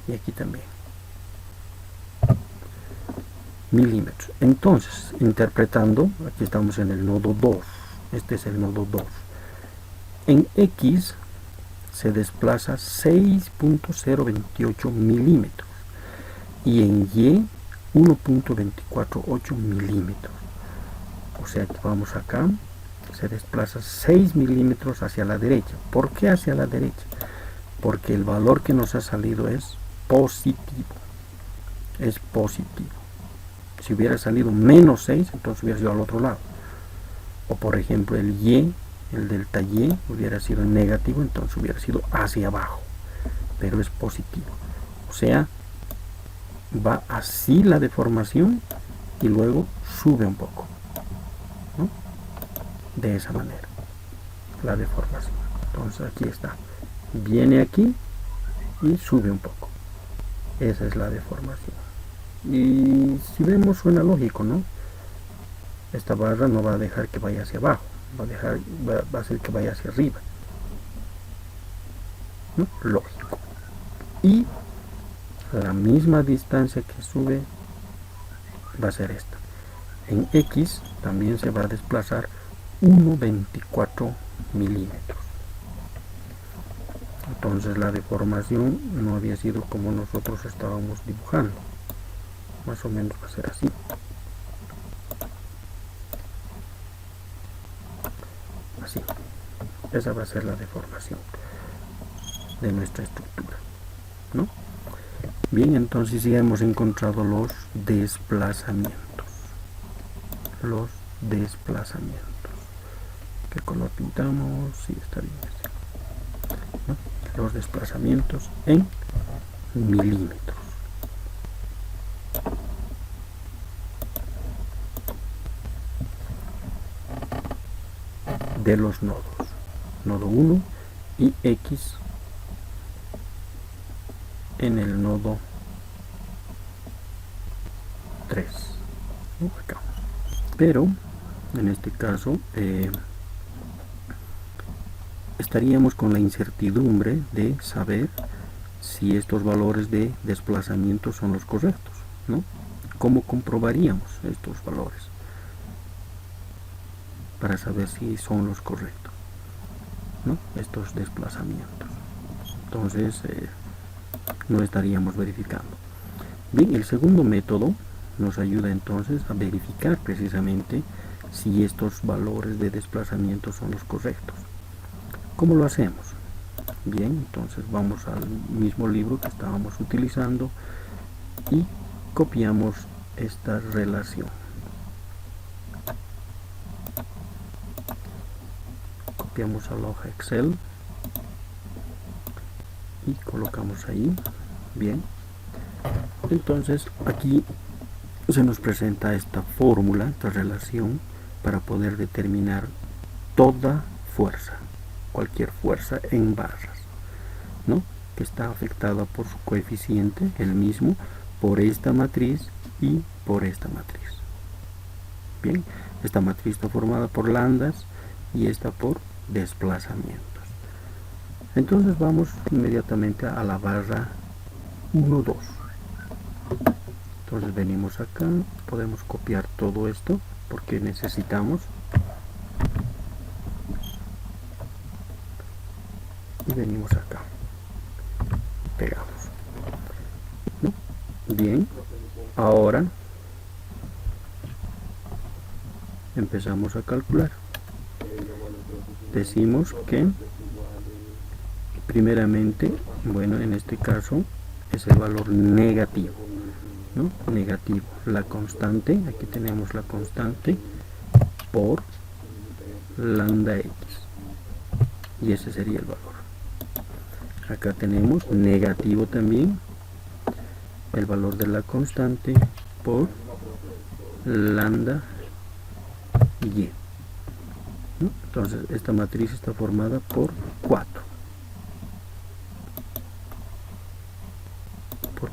y aquí también. Milímetros. Entonces, interpretando, aquí estamos en el nodo 2, Este es el nodo 2. En X se desplaza 6.028 milímetros y en Y 1.248 milímetros. O sea que vamos acá, se desplaza 6 milímetros hacia la derecha. ¿Por qué hacia la derecha? Porque el valor que nos ha salido es positivo. Es positivo. Si hubiera salido menos 6, entonces hubiera sido al otro lado. O por ejemplo el Y, el delta Y, hubiera sido negativo, entonces hubiera sido hacia abajo. Pero es positivo. O sea, va así la deformación y luego sube un poco, ¿no? De esa manera la deformación. Entonces aquí está, viene aquí y sube un poco. Esa es la deformación. Y si vemos, suena lógico, ¿no? Esta barra no va a dejar que vaya hacia abajo, va a hacer que vaya hacia arriba, ¿no? Lógico. Y la misma distancia que sube va a ser esta. En X también se va a desplazar 1.24 milímetros. Entonces la deformación no había sido como nosotros estábamos dibujando. Más o menos va a ser así. Así. Esa va a ser la deformación de nuestra estructura, ¿no? Bien, entonces ya hemos encontrado los desplazamientos. Los desplazamientos. ¿Qué color pintamos? Sí, está bien. ¿No? Los desplazamientos en milímetros. De los nodos. Nodo 1 y X en el nodo 3. Acá. Pero en este caso estaríamos con la incertidumbre de saber si estos valores de desplazamiento son los correctos, ¿no? ¿Cómo comprobaríamos estos valores para saber si son los correctos, ¿no? Estos desplazamientos. Entonces no estaríamos verificando. Bien, el segundo método nos ayuda entonces a verificar precisamente si estos valores de desplazamiento son los correctos. ¿Cómo lo hacemos? Bien, entonces vamos al mismo libro que estábamos utilizando y copiamos esta relación. Copiamos a la hoja Excel y colocamos ahí. Bien, entonces aquí se nos presenta esta fórmula, esta relación, para poder determinar toda fuerza, cualquier fuerza en barras, ¿no? Que está afectada por su coeficiente, el mismo, por esta matriz y por esta matriz. Bien, esta matriz está formada por lambdas y esta por desplazamientos. Entonces vamos inmediatamente a la barra 1, 2. Entonces venimos acá, podemos copiar todo esto porque necesitamos, y venimos acá, pegamos, ¿no? Bien, ahora empezamos a calcular. Decimos que primeramente, bueno, en este caso es el valor negativo, ¿no? Negativo, la constante, aquí tenemos la constante por lambda x, y ese sería el valor. Acá tenemos negativo también, el valor de la constante por lambda y, ¿no? Entonces esta matriz está formada por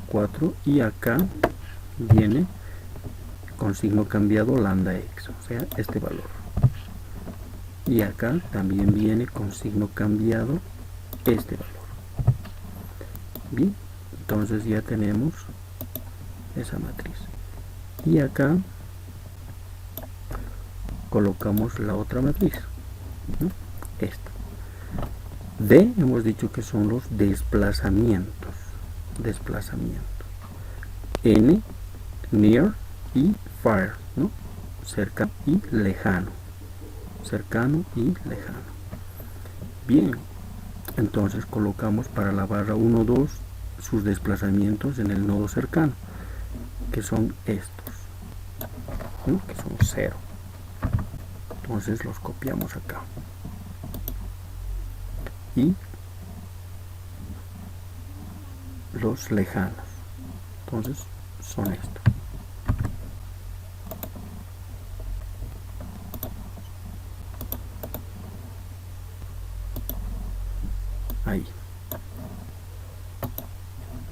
4 y acá viene con signo cambiado lambda x, o sea, este valor, y acá también viene con signo cambiado este valor. Bien, entonces ya tenemos esa matriz, y acá colocamos la otra matriz, ¿no? Esta. D hemos dicho que son los desplazamientos. N, near y far, ¿no? Cerca y lejano. Bien, entonces colocamos para la barra 1, 2 sus desplazamientos en el nodo cercano, que son estos, ¿no? Que son 0. Entonces los copiamos acá. Y los lejanos, entonces son estos. Ahí,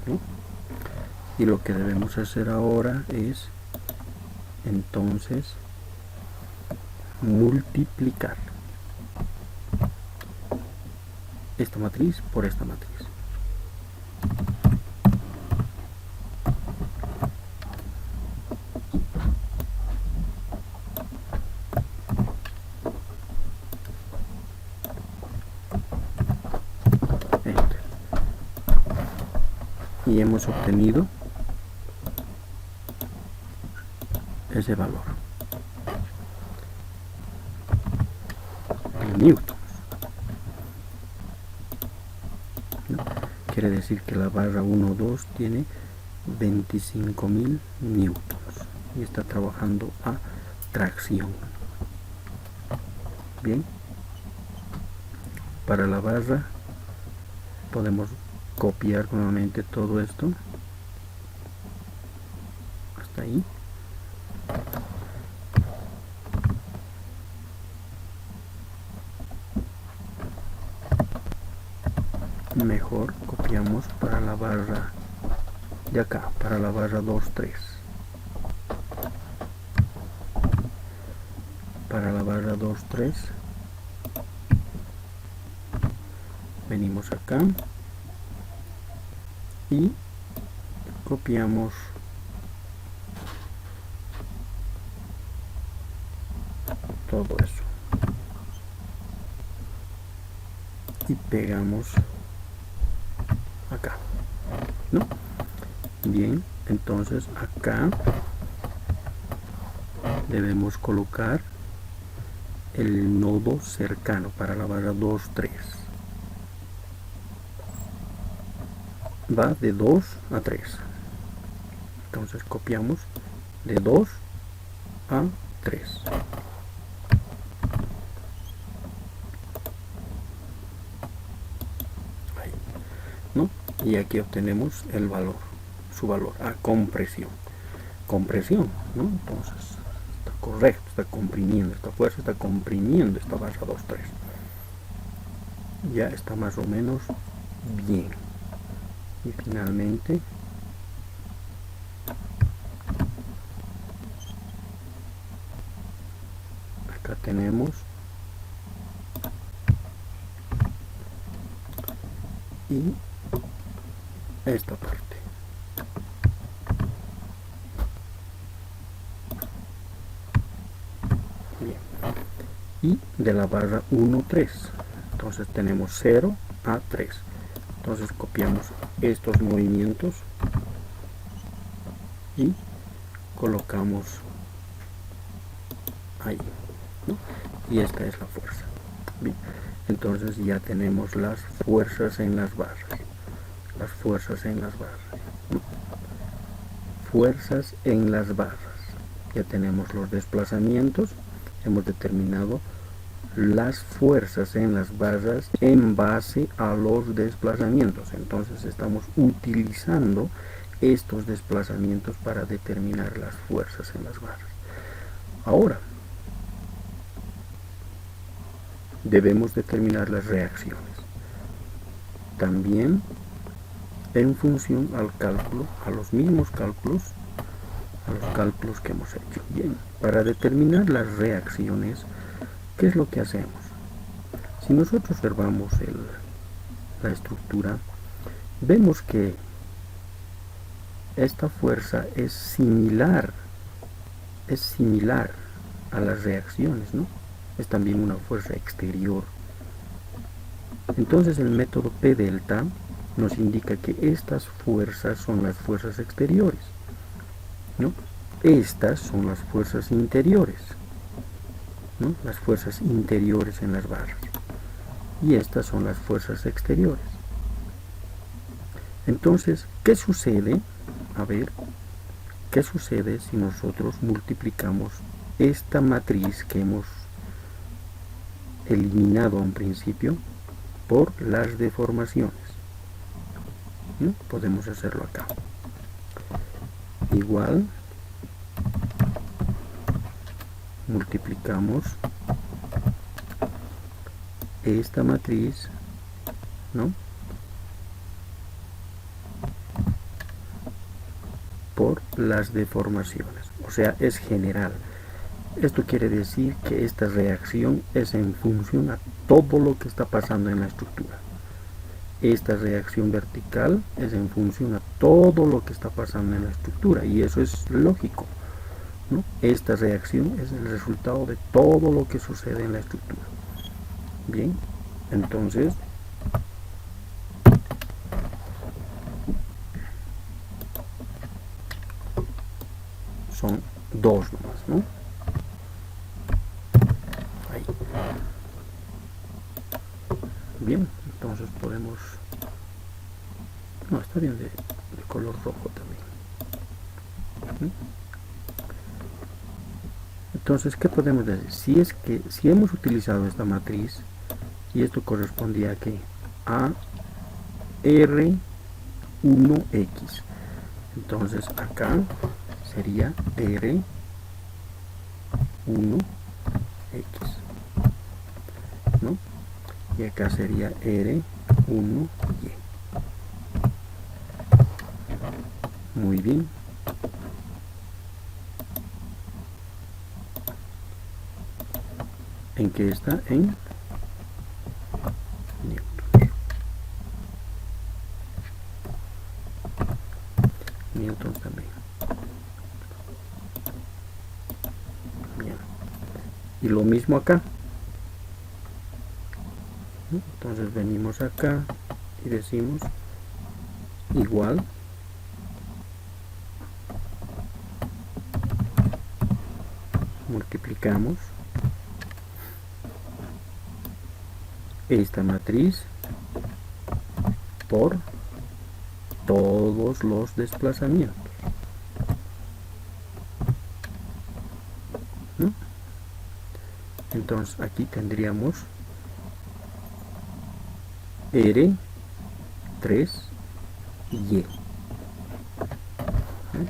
¿no? Y lo que debemos hacer ahora es entonces multiplicar esta matriz por esta matriz. Enter. Y hemos obtenido ese valor en newtons, ¿no? Quiere decir que la barra 1, 2 tiene 25.000 newtons y está trabajando a tracción. Bien, para la barra podemos copiar nuevamente todo esto hasta ahí. Mejor copiamos para la barra de acá, para la barra 2, 3. Para la barra 2, 3 venimos acá y copiamos todo eso y pegamos acá, ¿no? Bien, entonces acá debemos colocar el nodo cercano para la barra 2, 3. Va de 2 a 3. Entonces copiamos de 2 a 3. Ahí, ¿no? Y aquí obtenemos el valor, su valor a compresión. Compresión, ¿no? Entonces está correcto, está comprimiendo, esta fuerza está comprimiendo esta barra 2, 3. Ya está más o menos bien. Y finalmente acá tenemos y esta parte. Bien. Y de la barra 1, 3. Entonces tenemos 0 a 3. Entonces copiamos estos movimientos y colocamos ahí, ¿no? Y esta es la fuerza. Bien, entonces ya tenemos las fuerzas en las barras. Las fuerzas en las barras, ¿no? Fuerzas en las barras. Ya tenemos los desplazamientos. Hemos determinado las fuerzas en las barras en base a los desplazamientos. Entonces estamos utilizando estos desplazamientos para determinar las fuerzas en las barras. Ahora debemos determinar las reacciones también en función al cálculo, a los mismos cálculos, a los cálculos que hemos hecho. Bien, para determinar las reacciones, ¿qué es lo que hacemos? Si nosotros observamos la estructura, vemos que esta fuerza es similar a las reacciones, ¿no? es también una fuerza exterior. Entonces el método P delta nos indica que estas fuerzas son las fuerzas exteriores, ¿no? Estas son las fuerzas interiores, ¿no? Las fuerzas interiores en las barras. Y estas son las fuerzas exteriores. Entonces, ¿qué sucede? A ver, ¿qué sucede si nosotros multiplicamos esta matriz que hemos eliminado a un principio por las deformaciones? ¿No? Podemos hacerlo acá. Igual, multiplicamos esta matriz, ¿no?, por las deformaciones, o sea, es general. Esto quiere decir que esta reacción es en función a todo lo que está pasando en la estructura. Esta reacción vertical es en función a todo lo que está pasando en la estructura, y eso es lógico, ¿no? Esta reacción es el resultado de todo lo que sucede en la estructura. Bien, entonces son dos nomás, ¿no? Ahí. Bien, entonces podemos... No, está bien de color rojo también. Entonces, ¿qué podemos decir? Si hemos utilizado esta matriz, y esto correspondía a ¿qué? A R1X. Entonces acá sería R1X, ¿no? Y acá sería R1Y. Muy bien. ¿En qué está? En Newton también. Bien. Y lo mismo acá. Entonces venimos acá y decimos igual multiplicamos esta matriz por todos los desplazamientos, ¿no? Entonces aquí tendríamos R3Y, ¿no?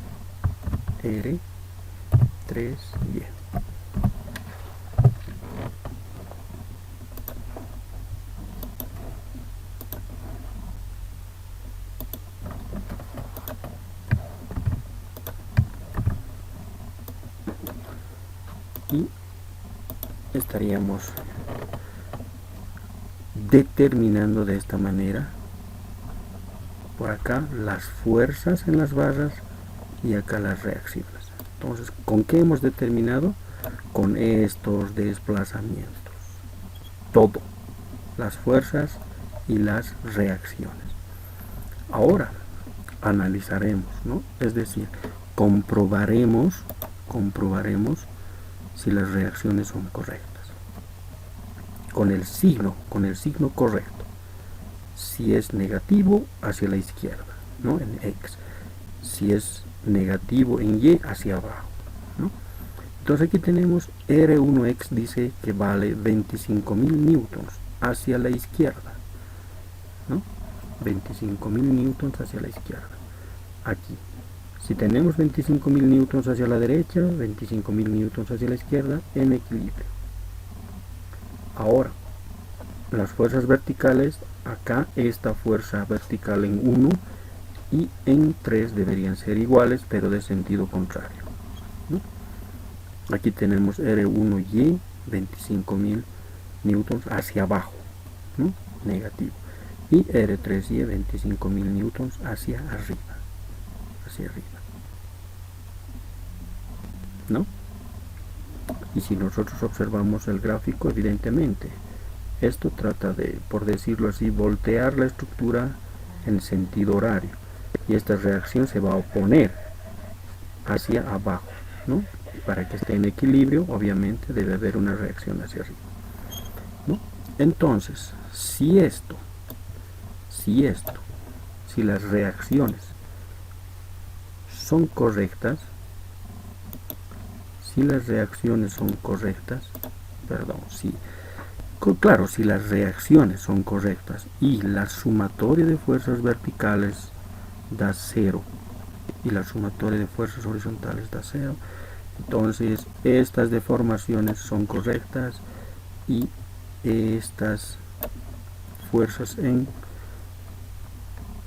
R3Y. Y estaríamos determinando de esta manera por acá las fuerzas en las barras y acá las reacciones. Entonces, ¿con qué hemos determinado? Con estos desplazamientos, todo, las fuerzas y las reacciones. Ahora analizaremos, ¿no? Es decir, comprobaremos si las reacciones son correctas con el signo correcto. Si es negativo, hacia la izquierda, ¿no? En X. Si es negativo en Y, hacia abajo, ¿no? Entonces aquí tenemos R1X, dice que vale 25.000 newtons hacia la izquierda, ¿no? 25.000 newtons hacia la izquierda. Aquí, si tenemos 25.000 newtons hacia la derecha, 25.000 newtons hacia la izquierda, en equilibrio. Ahora, las fuerzas verticales, acá esta fuerza vertical en 1 y en 3 deberían ser iguales, pero de sentido contrario, ¿no? Aquí tenemos R1Y, 25.000 newtons hacia abajo, ¿no? Negativo. Y R3Y, 25.000 newtons hacia arriba, ¿no? Y si nosotros observamos el gráfico, evidentemente, esto trata de, por decirlo así, voltear la estructura en sentido horario. Y esta reacción se va a oponer hacia abajo, ¿no? Para que esté en equilibrio, obviamente, debe haber una reacción hacia arriba, ¿no? Entonces, si las reacciones son correctas, claro, si las reacciones son correctas y la sumatoria de fuerzas verticales da 0 y la sumatoria de fuerzas horizontales da 0, entonces estas deformaciones son correctas y estas fuerzas en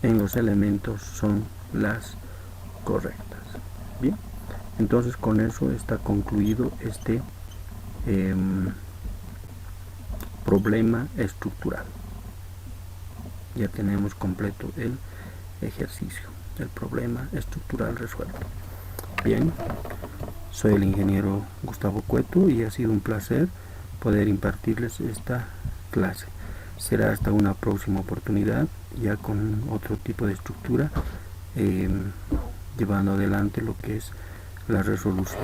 los elementos son las correctas. Bien, entonces con eso está concluido este problema estructural. Ya tenemos completo el ejercicio, el problema estructural resuelto. Bien, soy el ingeniero Gustavo Cueto y ha sido un placer poder impartirles esta clase. Será hasta una próxima oportunidad, ya con otro tipo de estructura, llevando adelante lo que es la resolución.